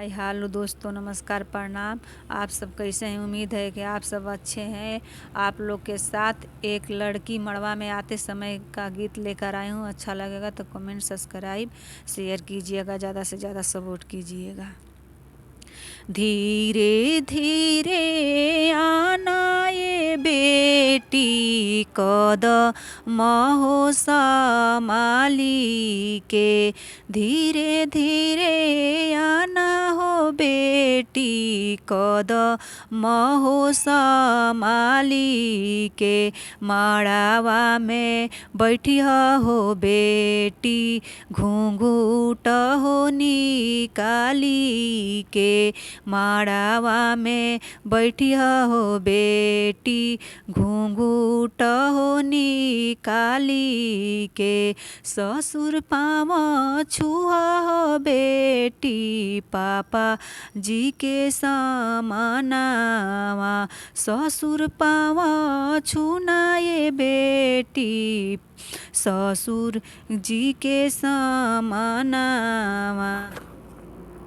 Hi hello दोस्तों, नमस्कार, प्रणाम। आप सब कैसे हैं? उम्मीद है कि आप सब अच्छे हैं। आप लोग के साथ एक लड़की मड़वा में आते समय का गीत लेकर आई हूँ। अच्छा लगेगा तो कमेंट, सब्सक्राइब, शेयर कीजिएगा, ज़्यादा से ज़्यादा सपोर्ट कीजिएगा। धीरे धीरे आना ये बेटी कदम हो संभाली के, धीरे धीरे आना हो बेटी कदम हो संभाली के, मड़ावा में बैठी हो बेटी घूंघूट हो निकाली के, मड़ावा में बैठी हो बेटी घूंघूट हो निकाली के, ससुर पाँव छुआ हो बेटी पापा जी के समानावा, ससुर पाँव छूना ये बेटी ससुर जी के समानावा।